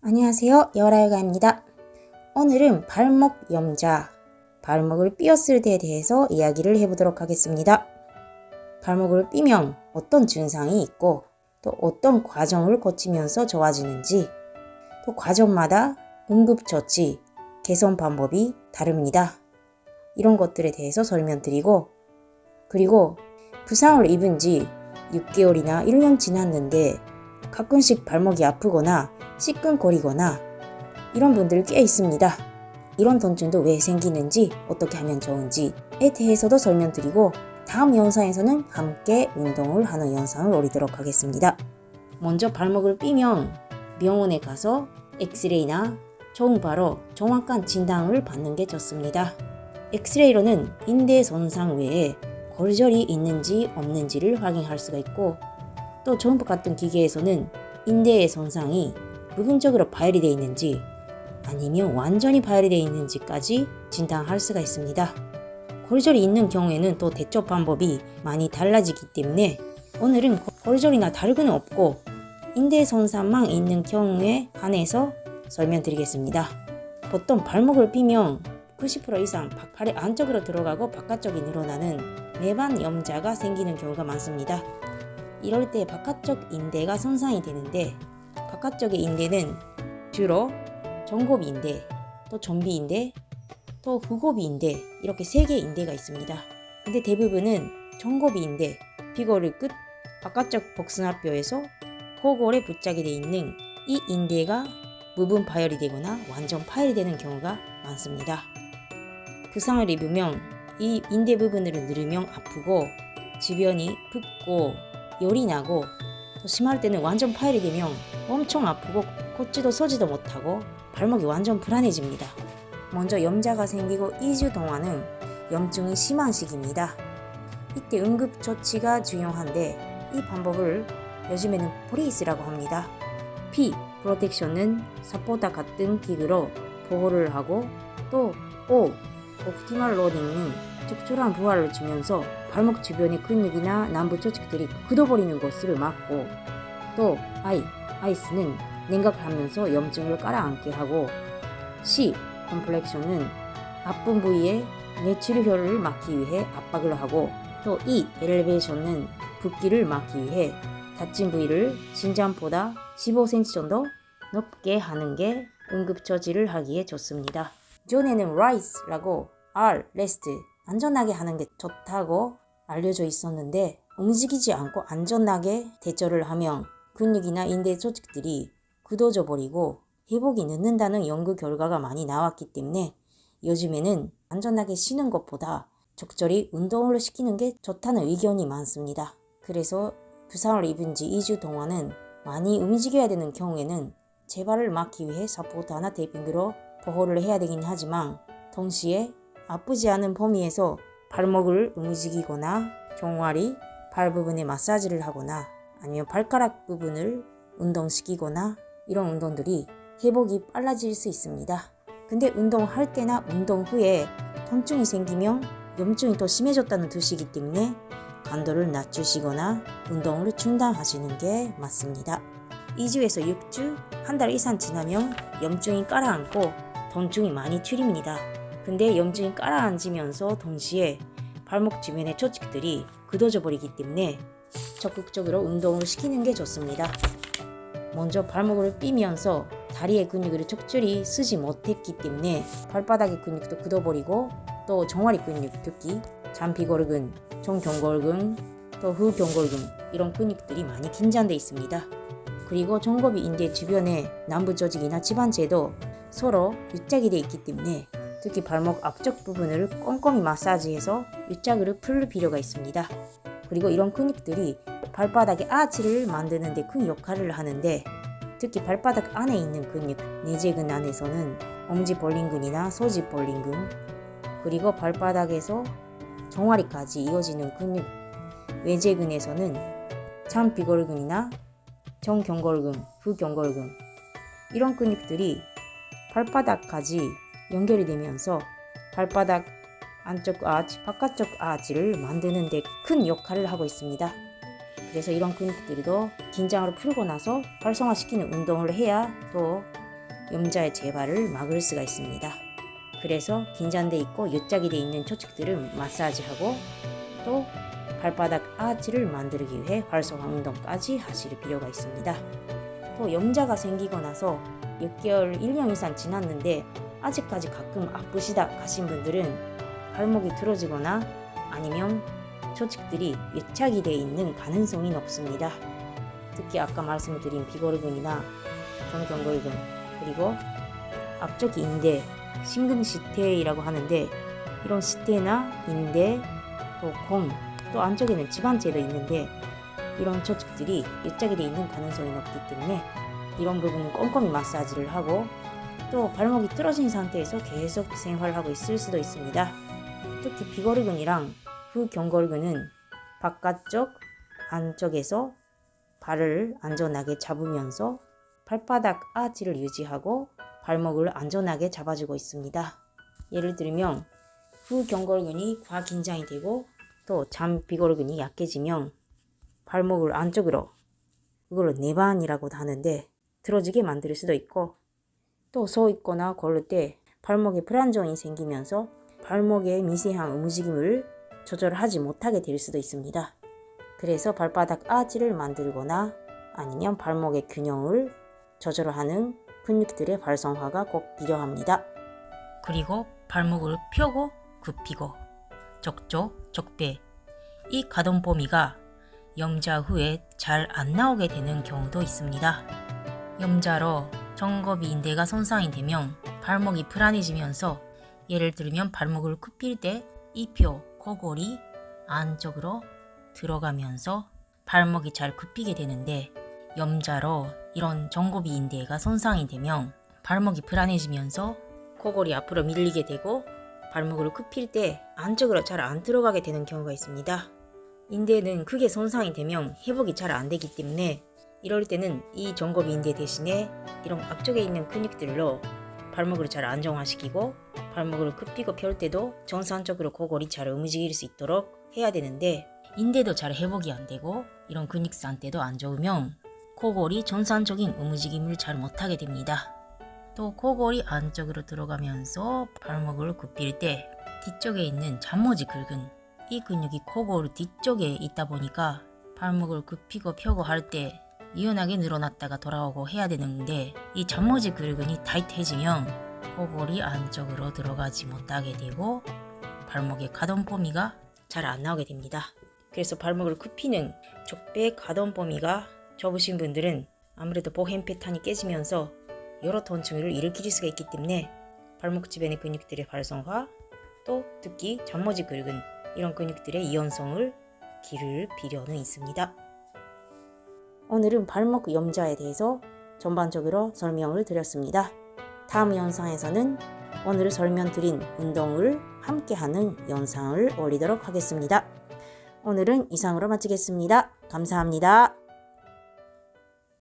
안녕하세요. 여라요가입니다. 오늘은 발목 염자, 발목을 삐었을 때에 대해서 이야기를 해보도록 하겠습니다. 발목을 삐면 어떤 증상이 있고 또 어떤 과정을 거치면서 좋아지는지, 또 과정마다 응급처치, 개선 방법이 다릅니다. 이런 것들에 대해서 설명드리고, 그리고 부상을 입은 지 6개월이나 1년 지났는데 가끔씩 발목이 아프거나 시끈거리거나 이런 분들 꽤 있습니다. 이런 통증도 왜 생기는지, 어떻게 하면 좋은지에 대해서도 설명드리고, 다음 영상에서는 함께 운동을 하는 영상을 올리도록 하겠습니다. 먼저 발목을 삐면 병원에 가서 엑스레이나 초음파로 정확한 진단을 받는 게 좋습니다. 엑스레이로는 인대 손상 외에 골절이 있는지 없는지를 확인할 수가 있고, 또 초음파 같은 기계에서는 인대의 손상이 부분적으로 파열이 되어 있는지 아니면 완전히 파열이 되어 있는지까지 진단할 수가 있습니다. 골절이 있는 경우에는 또 대처 방법이 많이 달라지기 때문에 오늘은 골절이나 다르게는 없고 인대 손상만 있는 경우에 한해서 설명드리겠습니다. 보통 발목을 삐면 90% 이상 팔의 안쪽으로 들어가고 바깥쪽이 늘어나는 내반 염자가 생기는 경우가 많습니다. 이럴 때 바깥쪽 인대가 손상이 되는데, 바깥쪽의 인대는 주로 전고비인대, 또 전비인대, 또 후고비인대, 이렇게 3개의 인대가 있습니다. 근데 대부분은 전고비인대, 비거를 끝 바깥쪽 복숭아뼈에서 포골에 붙잡게 되어 있는 이 인대가 부분 파열이 되거나 완전 파열이 되는 경우가 많습니다. 부상을 입으면 이 인대 부분을 누르면 아프고 주변이 붓고 열이 나고, 또 심할 때는 완전 파열이 되면 엄청 아프고 걷지도 서지도 못하고 발목이 완전 불안해집니다. 먼저 염자가 생기고 2주 동안은 염증이 심한 시기입니다. 이때 응급조치가 중요한데, 이 방법을 요즘에는 브레이스라고 합니다. P, 프로텍션은 사포다 같은 기구로 보호를 하고, 또 O, 옵티멀 로딩은 적절한 부하를 주면서 발목 주변의 근육이나 남부 조직들이 굳어버리는 것을 막고, 또 아이스는 냉각을 하면서 염증을 깔아앉게 하고, C, 컴플렉션은 아픈 부위에 뇌출혈을 막기 위해 압박을 하고, 또 E, 엘리베이션은 붓기를 막기 위해 다친 부위를 신장보다 15cm 정도 높게 하는 게 응급처치를 하기에 좋습니다. 전에는 RICE라고 rest, 안전하게 하는 게 좋다고 알려져 있었는데, 움직이지 않고 안전하게 대처를 하면 근육이나 인대 조직들이 굳어져 버리고 회복이 늦는다는 연구 결과가 많이 나왔기 때문에 요즘에는 안전하게 쉬는 것보다 적절히 운동을 시키는 게 좋다는 의견이 많습니다. 그래서 부상을 입은 지 2주 동안은 많이 움직여야 되는 경우에는 재발을 막기 위해 사포타나 테이핑으로 보호를 해야 되긴 하지만, 동시에 아프지 않은 범위에서 발목을 움직이거나 종아리, 발 부분에 마사지를 하거나 아니면 발가락 부분을 운동시키거나, 이런 운동들이 회복이 빨라질 수 있습니다. 근데 운동할 때나 운동 후에 통증이 생기면 염증이 더 심해졌다는 뜻이기 때문에 강도를 낮추시거나 운동을 중단하시는 게 맞습니다. 2주에서 6주, 한 달 이상 지나면 염증이 깔아앉고 통증이 많이 줄입니다. 근데 염증이 깔아앉으면서 동시에 발목 주변의 조직들이 굳어져 버리기 때문에 적극적으로 운동을 시키는 게 좋습니다. 먼저 발목을 삐면서 다리의 근육을 적절히 쓰지 못했기 때문에 발바닥의 근육도 굳어버리고, 또 종아리 근육, 특히 잔피골근, 종경골근, 또 후경골근, 이런 근육들이 많이 긴장되어 있습니다. 그리고 종고비 인대 주변의 남부 조직이나 지반체도 서로 유착이 되어 있기 때문에 특히 발목 앞쪽 부분을 꼼꼼히 마사지해서 유착을 풀 필요가 있습니다. 그리고 이런 근육들이 발바닥의 아치를 만드는 데 큰 역할을 하는데, 특히 발바닥 안에 있는 근육, 내재근 안에서는 엄지벌림근이나 소지벌림근, 그리고 발바닥에서 종아리까지 이어지는 근육, 외재근에서는 잔비골근이나 정경골근, 후경골근, 이런 근육들이 발바닥까지 연결이 되면서 발바닥 안쪽 아치, 바깥쪽 아치를 만드는 데 큰 역할을 하고 있습니다. 그래서 이런 근육들도 긴장을 풀고 나서 활성화시키는 운동을 해야 또 염자의 재발을 막을 수가 있습니다. 그래서 긴장돼 있고 요짝이 돼 있는 조직들은 마사지하고 또 발바닥 아치를 만들기 위해 활성화 운동까지 하실 필요가 있습니다. 또 염자가 생기고 나서 6개월, 1년 이상 지났는데 아직까지 가끔 아프시다 하신 분들은 발목이 틀어지거나 아니면 조직들이 유착이 되어 있는 가능성이 높습니다. 특히 아까 말씀드린 비거리근이나 정경골근 그리고 앞쪽 인대, 심근시태이라고 하는데 이런 시태나 인대, 또 공, 또 안쪽에는 지방체도 있는데 이런 조직들이 유착이 되어 있는 가능성이 높기 때문에 이런 부분은 꼼꼼히 마사지를 하고 또 발목이 틀어진 상태에서 계속 생활하고 있을 수도 있습니다. 특히 비거리근이랑 후경골근은 바깥쪽, 안쪽에서 발을 안전하게 잡으면서 발바닥 아치를 유지하고 발목을 안전하게 잡아주고 있습니다. 예를 들면 후경골근이 과긴장이 되고 또 잔비거리근이 약해지면 발목을 안쪽으로, 그걸 내반이라고도 하는데 틀어지게 만들 수도 있고 또 서 있거나 걸을 때 발목에 불안정이 생기면서 발목의 미세한 움직임을 조절하지 못하게 될 수도 있습니다. 그래서 발바닥 아치를 만들거나 아니면 발목의 균형을 조절하는 근육들의 활성화가 꼭 필요합니다. 그리고 발목을 펴고 굽히고 적조, 적배, 이 가동 범위가 염자 후에 잘 안 나오게 되는 경우도 있습니다. 염자로 정거비 인대가 손상이 되면 발목이 불안해지면서 예를 들면 발목을 굽힐 때 이표, 코골이 안쪽으로 들어가면서 발목이 잘 굽히게 되는데 염자로 이런 정고비 인대가 손상이 되면 발목이 불안해지면서 코골이 앞으로 밀리게 되고 발목을 굽힐 때 안쪽으로 잘 안 들어가게 되는 경우가 있습니다. 인대는 크게 손상이 되면 회복이 잘 안 되기 때문에 이럴 때는 이 정고비 인대 대신에 이런 앞쪽에 있는 근육들로 발목을 잘 안정화시키고 발목을 굽히고 펼 때도 정상적으로 코골이 잘 움직일 수 있도록 해야 되는데 인대도 잘 회복이 안 되고 이런 근육 상태도 안 좋으면 코골이 정상적인 움직임을 잘 못하게 됩니다. 또 코골이 안쪽으로 들어가면서 발목을 굽힐 때 뒤쪽에 있는 잔모지 긁은 이 근육이 코골 뒤쪽에 있다 보니까 발목을 굽히고 펴고 할 때 유연하게 늘어났다가 돌아오고 해야 되는데 이 잔모지 긁은이 타이트해지면 코골이 안쪽으로 들어가지 못하게 되고 발목의 가동 범위가 잘 안 나오게 됩니다. 그래서 발목을 굽히는 적배 가동 범위가 좁으신 분들은 아무래도 보행 패턴이 깨지면서 여러 통증을 일으킬 수가 있기 때문에 발목 주변의 근육들의 활성화 또 특히 잔모지 긁은 이런 근육들의 유연성을 기를 필요는 있습니다. 오늘은 발목 염자에 대해서 전반적으로 설명을 드렸습니다. 다음 영상에서는 오늘 설명드린 운동을 함께하는 영상을 올리도록 하겠습니다. 오늘은 이상으로 마치겠습니다. 감사합니다.